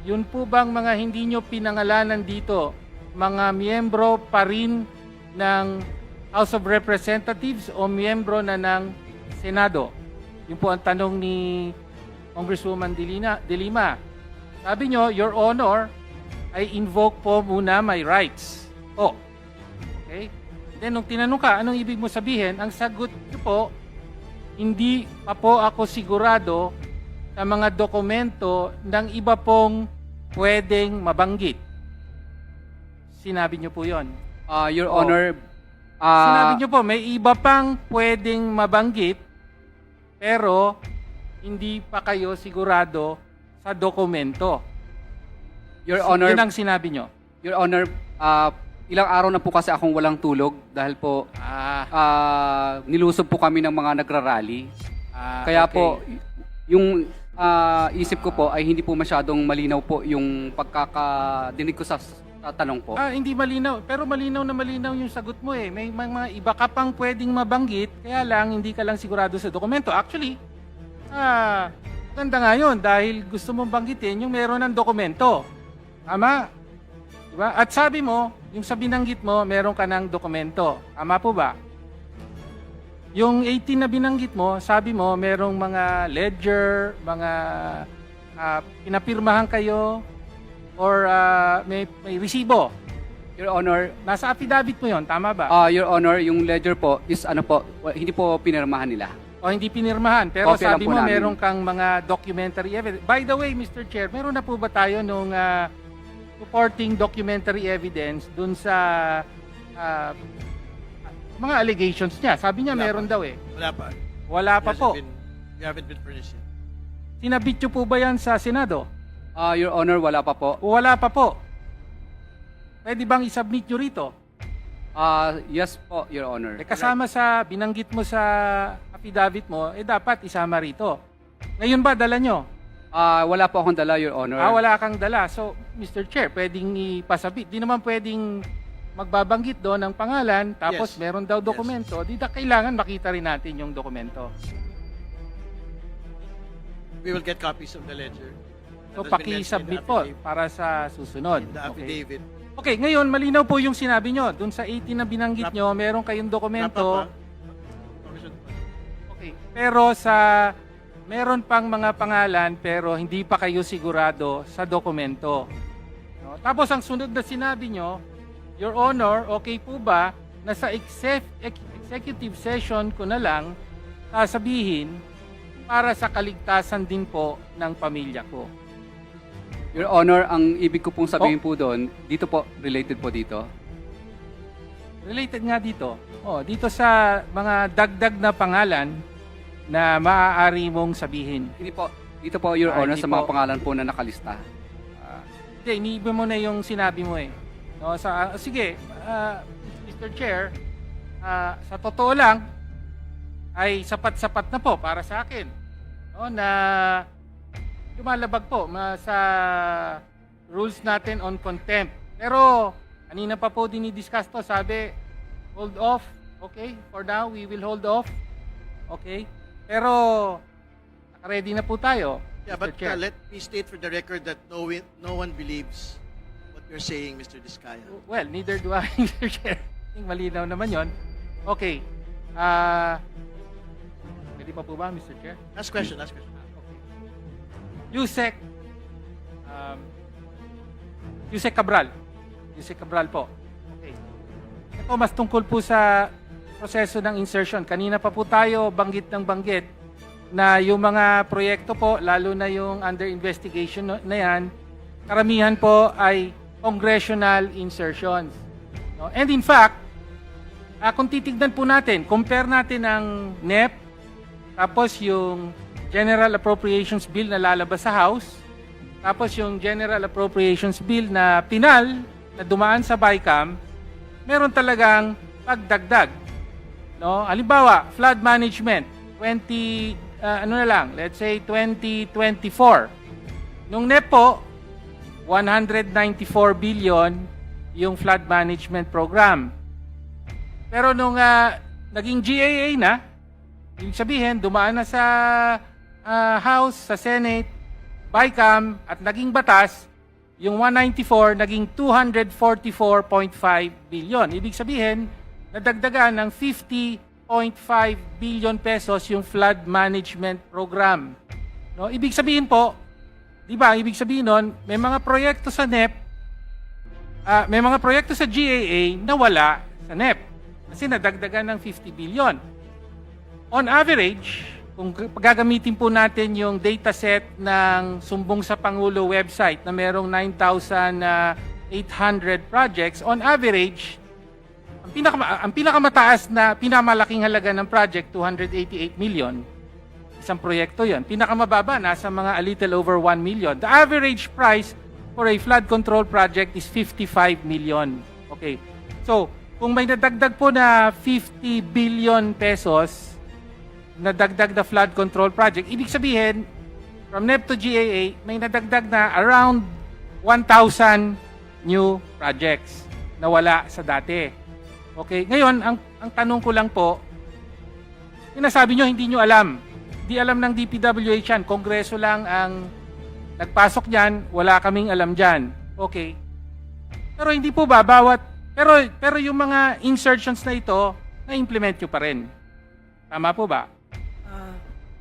yun po bang mga hindi nyo pinangalanan dito, mga miyembro pa rin ng House of Representatives o miyembro na ng Senado? Yun po ang tanong ni Congresswoman De Lima. Sabi nyo, Your Honor, I invoke po muna my rights. Oh. Okay? Then, nung tinanong ka, anong ibig mo sabihin? Ang sagot ko po, hindi pa po ako sigurado sa mga dokumento ng iba pong pwedeng mabanggit. Sinabi nyo po yon. Your Honor, Sinabi nyo po, may iba pang pwedeng mabanggit, pero hindi pa kayo sigurado sa dokumento. Your Honor, Yun ang sinabi nyo. Your Honor, ilang araw na po kasi akong walang tulog dahil po nilusob po kami ng mga nagrarally. Kaya okay. po, yung isip ko po ay hindi po masyadong malinaw po yung pagkakadinig ko sa tanong po. Hindi malinaw. Pero malinaw na malinaw yung sagot mo eh. May mga iba ka pang pwedeng mabanggit, kaya lang hindi ka lang sigurado sa dokumento. Actually, ganda nga yun dahil gusto mong banggitin yung meron ng dokumento. Tama? Diba? At sabi mo, yung sa binanggit mo, meron ka ng dokumento. Tama po ba? Yung 18 na binanggit mo, sabi mo, merong mga ledger, mga pinapirmahan kayo, or may resibo. Your Honor, Nasa affidavit mo yon, tama ba? Your Honor, yung ledger po is hindi po pinirmahan nila. O hindi pinirmahan, pero Copy lang sabi po mo namin. meron kang mga documentary evidence. By the way, Mr. Chair, meron na po ba tayo nung supporting documentary evidence dun sa mga allegations niya? Sabi niya Wala meron daw eh. Wala pa. Wala pa po. You haven't been furnished yet. Sinabit niyo po ba yan sa Senado? Your Honor, wala pa po. Wala pa po. Pwede bang isubmit nyo rito? Yes po, Your Honor. Kasama sa binanggit mo sa affidavit mo, dapat isama rito. Ngayon ba dala nyo? Wala po akong dala, Your Honor. Wala kang dala. So, Mr. Chair, pwedeng ipasabit. Di naman pwedeng magbabanggit doon ng pangalan, tapos Yes. meron daw dokumento. Di kailangan makita rin natin yung dokumento. We will get copies of the ledger. So, That has been mentioned in paki-submit the po affidavit. para sa susunod. In the Okay. affidavit. Okay, ngayon, malinaw po yung sinabi nyo. Doon sa 18 na binanggit nyo, meron kayong dokumento. Wrap up, Congressman. Okay. Pero meron pang mga pangalan pero hindi pa kayo sigurado sa dokumento. No? Tapos ang sunod na sinabi nyo, Your Honor, okay po ba na sa executive session ko na lang sasabihin para sa kaligtasan din po ng pamilya ko? Your Honor, ang ibig ko pong sabihin po doon, dito po, related po dito. Related nga dito. Dito sa mga dagdag na pangalan na maaari mong sabihin. Hindi po, dito po, Your Honor, hindi sa mga po. pangalan po na nakalista. Hindi, iniiba mo na yung sinabi mo eh. No, sige, Mr. Chair, sa totoo lang, ay sapat-sapat na po para sa akin. No, na lumalabag po sa rules natin on contempt. Pero, kanina pa po dinidiscuss to, sabi, hold off. Okay, for now, we will hold off. Okay? Pero, naka-ready na po tayo, Yeah, Mr. but Chair. let me state for the record that no one believes what you're saying, Mr. Diskaya. Well, neither do I, Mr. Chair. Malinaw naman yon. Okay. Pwede pa po ba, Mr. Chair? Last question, last question. Yusek Cabral. Yusek Cabral po. Okay. Ito mas tungkol po sa proseso ng insertion. Kanina pa po tayo banggit ng banggit na yung mga proyekto po, lalo na yung under investigation na yan, karamihan po ay congressional insertions. No? And in fact, kung titignan po natin, compare natin ang NEP, tapos yung General Appropriations Bill na lalabas sa House, tapos yung General Appropriations Bill na pinal, na dumaan sa BICAM, meron talagang pagdagdag. No? Halimbawa, flood management, ano na lang, let's say 2024. Nung NEP po, 194 billion yung flood management program. Pero nung naging GAA na, ibig sabihin, dumaan na sa House, sa Senate, BICAM, at naging batas, yung 194 naging 244.5 billion. Ibig sabihin, nadagdagan ng 50.5 billion pesos yung flood management program. No, ibig sabihin po, 'di ba? Ibig sabihin nun, may mga proyekto sa NEP, may mga proyekto sa GAA na wala sa NEP kasi nadagdagan ng 50 billion. On average, kung gagamitin po natin yung dataset ng Sumbong sa Pangulo website na merong 9,800 projects, on average, ang pinakamataas na pinamalaking halaga ng project, 288 million. Isang proyekto yon. Pinakamababa, nasa mga a little over 1 million. The average price for a flood control project is 55 million. Okay. So, kung may nadagdag po na 50 billion pesos, nadagdag na flood control project, ibig sabihin, from NEP to GAA, may nadagdag na around 1,000 new projects na wala sa dati. Okay, ngayon, ang tanong ko lang po, sinasabi nyo, hindi nyo alam. Hindi alam ng DPWH yan. Kongreso lang ang nagpasok dyan, wala kaming alam dyan. Okay. Pero hindi po ba, pero yung mga insertions na ito, na-implement nyo pa rin. Tama po ba?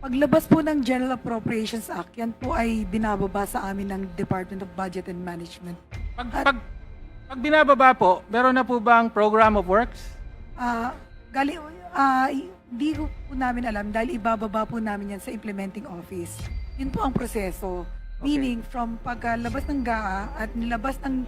Paglabas po ng General Appropriations Act, yan po ay binababa sa amin ng Department of Budget and Management. Pag binababa po, meron na po bang program of works? Hindi ko po namin alam dahil ibababa po namin yan sa implementing office. Yun po ang proseso. Okay. Meaning, from paglabas ng GAA at nilabas ng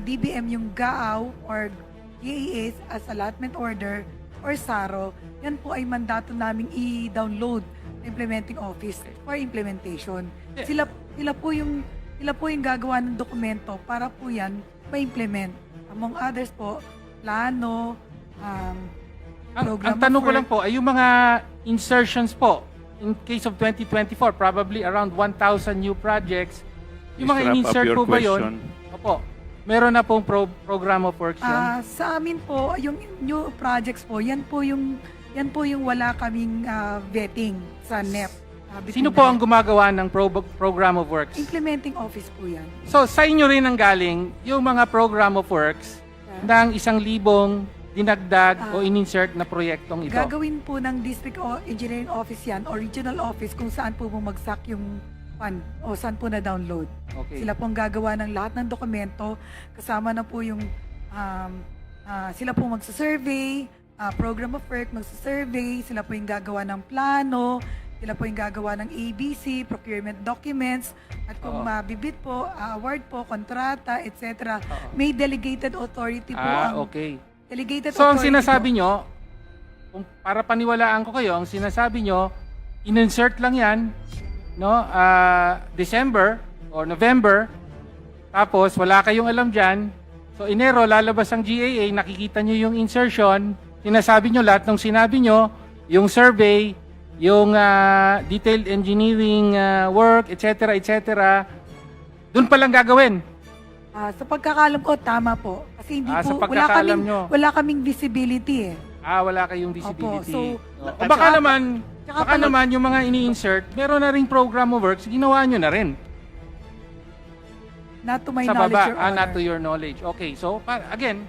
DBM yung GAAW or GAAs as allotment order or SARO, yan po ay mandato naming i-download sa implementing office for implementation. Sila po yung gagawa ng dokumento para po yan ma-implement. Among others po, plano, program Ang tanong of ko work. lang po ay yung mga insertions po in case of 2024, probably around 1,000 new projects. Yung mga Please wrap up in-insert your po ba question. yun? Opo. Meron na pong program of works yun? Sa amin po, yung new projects po, yan po yung wala kaming vetting sa NEP. Sino po ang gumagawa ng program of works? Implementing office po yan. So, sa inyo rin ang galing yung mga program of works ng 1,000 dinagdag o in-insert na proyektong ito. Gagawin po ng District Engineering Office yan o Regional Office kung saan po bumagsak yung fund o saan po na-download. Okay. Sila pong gagawa ng lahat ng dokumento, kasama na po yung sila po magsasurvey, program of work magsasurvey, sila po yung gagawa ng plano, sila po yung gagawa ng ABC, procurement documents, at kung mabibid po, award po, kontrata, etc. May delegated authority po Okay. Delegated So, ang authority sinasabi po. nyo, kung para paniwalaan ko kayo, ang sinasabi nyo, in-insert lang yan, no, December or November, tapos wala kayong alam dyan, so Enero, lalabas ang GAA, nakikita nyo yung insertion, sinasabi nyo lahat ng sinabi nyo, yung survey, yung detailed engineering work, etc., dun pa lang gagawin. Sa pagkakalam ko, tama po. Kasi hindi Sa po, pagkakaalam nyo. wala kaming visibility eh. Wala kayong visibility. Opo, so, O baka naman yung mga ini-insert, meron na ring program of works, ginawa nyo na rin. Not to my Sa knowledge, baba, Your Honor. not to your knowledge. Okay, so again,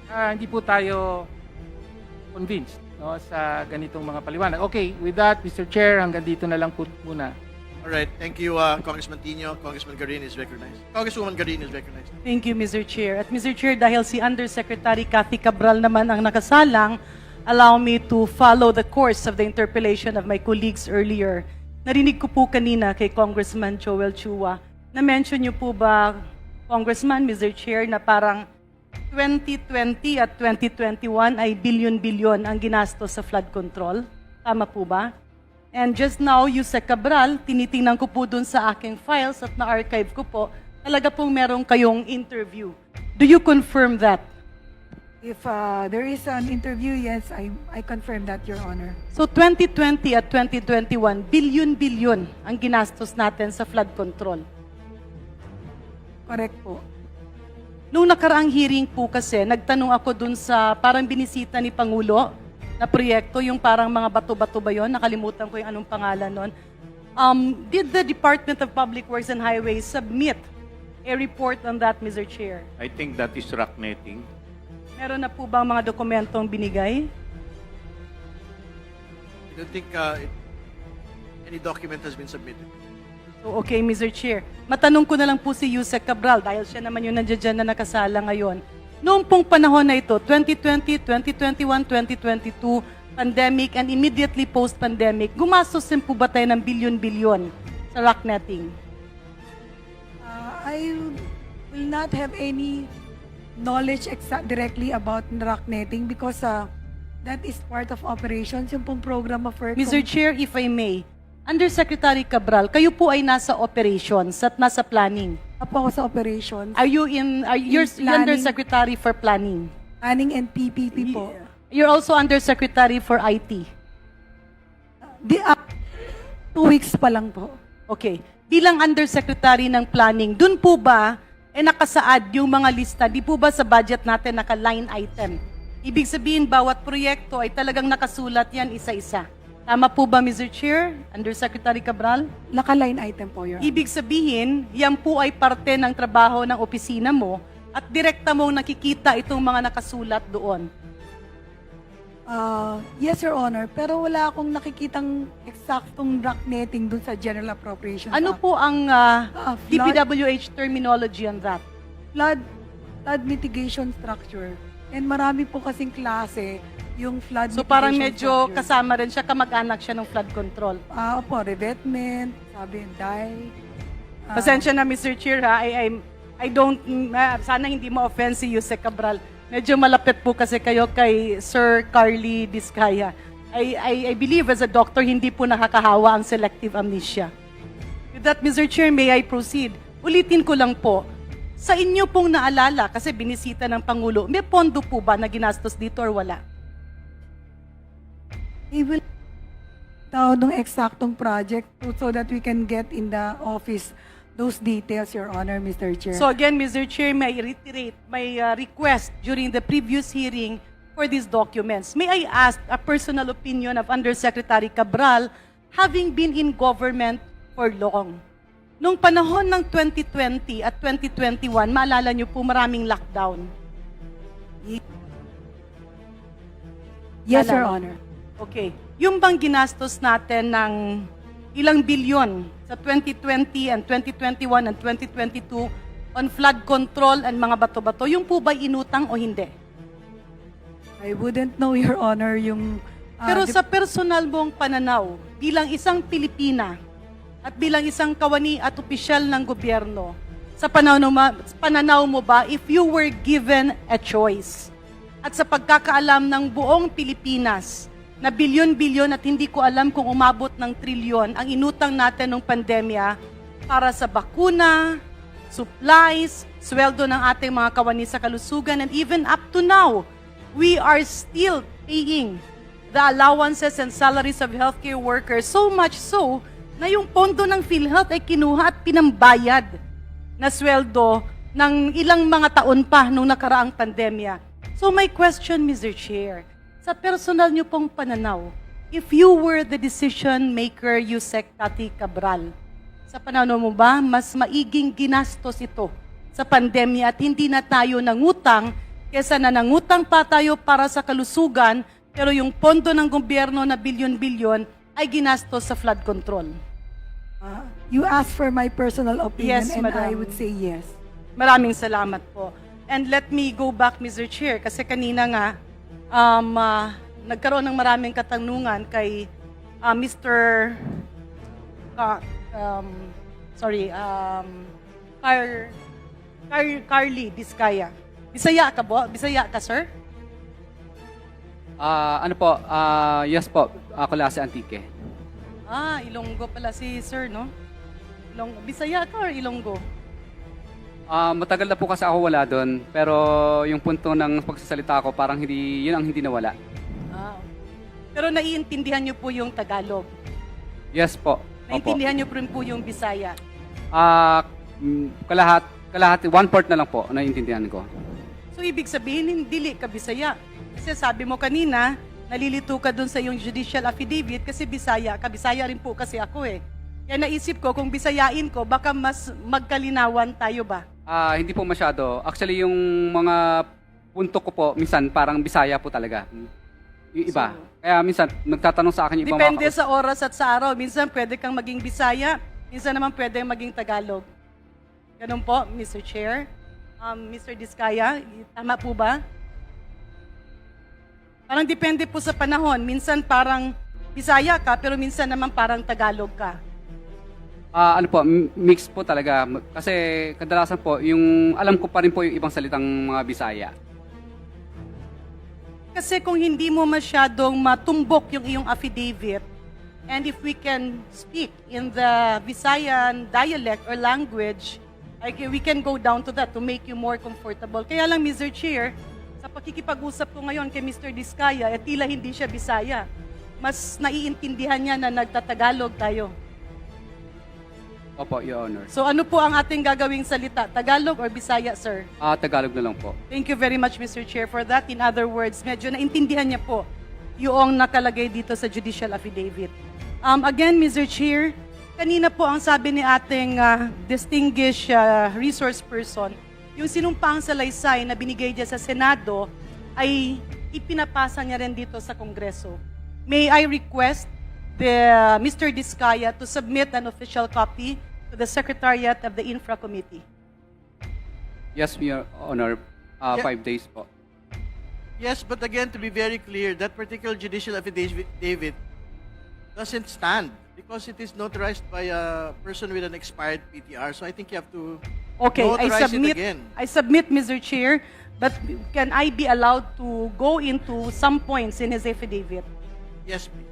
hindi po tayo convinced sa ganitong mga paliwanag. Okay, with that, Mr. Chair, hanggang dito na lang po muna. All right. Thank you, Congressman Tino. Congressman Garin is recognized. Congresswoman Garin is recognized. Thank you, Mr. Chair. At Mr. Chair, dahil si Undersecretary Cathy Cabral naman ang nakasalang, allow me to follow the course of the interpellation of my colleagues earlier. Narinig ko po kanina kay Congressman Joel Chua. Na-mention niyo po ba, Congressman, Mr. Chair, na parang 2020 at 2021 ay bilyon-bilyon ang ginastos sa flood control? Tama po ba? And just now, Yusek Cabral, tinitingnan ko po dun sa aking files at na-archive ko po, talaga pong meron kayong interview. Do you confirm that? If there is an interview, yes, I confirm that, Your Honor. So 2020 at 2021, bilyon-bilyon ang ginastos natin sa flood control. Correct po. Nung nakaraang hearing po kasi, nagtanong ako dun sa parang binisita ni Pangulo na proyekto, yung parang mga bato-bato ba yun? Nakalimutan ko yung anong pangalan nun. Did the Department of Public Works and Highways submit a report on that, Mr. Chair? I think that is rock netting. Meron na po bang mga dokumentong binigay? I don't think any document has been submitted. So, okay, Mr. Chair. Matanong ko na lang po si Yusek Cabral dahil siya naman yung nandiyan na nakasala ngayon. Noong pong panahon na ito, 2020, 2021, 2022, pandemic and immediately post-pandemic, gumastos din po ba tayo ng bilyon-bilyon sa rock netting? I will not have any knowledge directly about rock netting because that is part of operations, yung pong program of work. Mr. Chair, if I may, Undersecretary Cabral, kayo po ay nasa operations at nasa planning. Apo ako sa operations. You're planning. Undersecretary for Planning. Planning and PPP po. You're also Undersecretary for IT. 2 weeks pa lang po. Okay. Bilang Undersecretary ng Planning, dun po ba nakasaad yung mga lista? Di po ba sa budget natin naka-line item? Ibig sabihin, bawat proyekto ay talagang nakasulat yan isa-isa. Tama po ba, Mr. Chair? Undersecretary Cabral? Naka-line item po, Your Honor. Ibig sabihin, yan po ay parte ng trabaho ng opisina mo at direkta mong nakikita itong mga nakasulat doon. Yes, Your Honor. Pero wala akong nakikitang eksaktong rock netting dun sa General Appropriations Ano Act. po ang flood- DPWH terminology on that? Flood mitigation structure. And marami po kasing klase yung flood So mitigation parang medyo structure. kasama rin siya, kamag-anak siya ng flood control. Opo, revetment, sabi, dye. Pasensya na, Mr. Chair, ha? I don't, sana hindi ma-offend si Yusek Cabral. Medyo malapit po kasi kayo kay Sir Carly Diskaya. I believe as a doctor, hindi po nakakahawa ang selective amnesia. With that, Mr. Chair, may I proceed? Ulitin ko lang po, sa inyo pong naalala, kasi binisita ng Pangulo, may pondo po ba na ginastos dito or wala? He will tao ng eksaktong project so that we can get in the office those details, Your Honor, Mr. Chair. So again, Mr. Chair, may I reiterate my request during the previous hearing for these documents. May I ask a personal opinion of Undersecretary Cabral, having been in government for long? Nung panahon ng 2020 at 2021, maalala niyo po maraming lockdown. Yes, Your Alala. Honor. Okay. Yung bang ginastos natin ng ilang bilyon sa 2020 and 2021 and 2022 on flood control and mga bato-bato, yung po ba inutang o hindi? I wouldn't know, Your Honor, yung... Pero sa personal mong pananaw, bilang isang Pilipina at bilang isang kawani at opisyal ng gobyerno, sa pananaw mo ba, if you were given a choice, at sa pagkakaalam ng buong Pilipinas, na bilyon-bilyon at hindi ko alam kung umabot ng trilyon ang inutang natin ng pandemya para sa bakuna, supplies, sweldo ng ating mga kawani sa kalusugan, and even up to now, we are still paying the allowances and salaries of healthcare workers, so much so na yung pondo ng PhilHealth ay kinuha at pinambayad na sweldo ng ilang mga taon pa nung nakaraang pandemya. So my question, Mr. Chair, sa personal niyo pong pananaw, if you were the decision maker, Yusek Cathy Cabral, sa pananaw mo ba, mas maiging ginastos ito sa pandemya at hindi na tayo nangutang kesa na nangutang pa tayo para sa kalusugan, pero yung pondo ng gobyerno na bilyon-bilyon ay ginastos sa flood control? You asked for my personal opinion, Yes, and Madam. I would say yes. Maraming salamat po. And let me go back, Mr. Chair, kasi kanina nga, nagkaroon ng maraming katanungan kay Mr. Carly Diskaya. Bisaya ka po? Bisaya ka, sir? Yes po, ako si Antique. Ilonggo pala si sir, no? Bisaya ka or Ilonggo? Matagal na po kasi ako wala doon, pero yung punto ng pagsasalita ko parang hindi, yun ang hindi nawala. Ah. Pero naiintindihan niyo po yung Tagalog. Yes po. Opo. Naiintindihan niyo rin po yung Bisaya. Kalahati, 1/4 na lang po, naiintindihan ko. So ibig sabihin, hindi ka Bisaya. Kasi sabi mo kanina, nalilito ka dun sa yung judicial affidavit kasi Bisaya ka. Bisaya rin po kasi ako eh. Kaya naisip ko, kung Bisayain ko, baka mas magkalinawan tayo ba? Hindi po masyado. Actually, yung mga punto ko po, minsan parang Bisaya po talaga. Yung iba. Kaya minsan, nagtatanong sa akin yung ibang Depende mga sa oras at sa araw. Minsan pwede kang maging Bisaya, minsan naman pwede maging Tagalog. Ganun po, Mr. Chair. Mr. Diskaya, tama po ba? Parang depende po sa panahon. Minsan parang Bisaya ka, pero minsan naman parang Tagalog ka. ano po, mix po talaga. Kasi kadalasan po, yung alam ko pa rin po yung ibang salitang mga Bisaya. Kasi kung hindi mo masyadong matumbok yung iyong affidavit, and if we can speak in the Visayan dialect or language, we can go down to that to make you more comfortable. Kaya lang, Mr. Chair, sa pakikipag-usap ko ngayon kay Mr. Diskaya, tila hindi siya Bisaya. Mas naiintindihan niya na nagtatagalog tayo. Opo, Your Honor. So ano po ang ating gagawing salita? Tagalog or Bisaya, sir? Tagalog na lang po. Thank you very much, Mr. Chair, for that. In other words, medyo naintindihan niya po yung nakalagay dito sa judicial affidavit. Again, Mr. Chair, kanina po ang sabi ni ating distinguished resource person, yung sinumpang salaysay na binigay niya sa Senado ay ipinapasa niya rin dito sa Kongreso. May I request Mr. Diskaya to submit an official copy to the Secretariat of the Infra Committee. Yes, Your Honor. 5 days po. Yes, but again, to be very clear, that particular judicial affidavit doesn't stand because it is notarized by a person with an expired PTR. So I think you have to Okay, notarize it again. I submit, Mr. Chair, but can I be allowed to go into some points in his affidavit? Yes, please.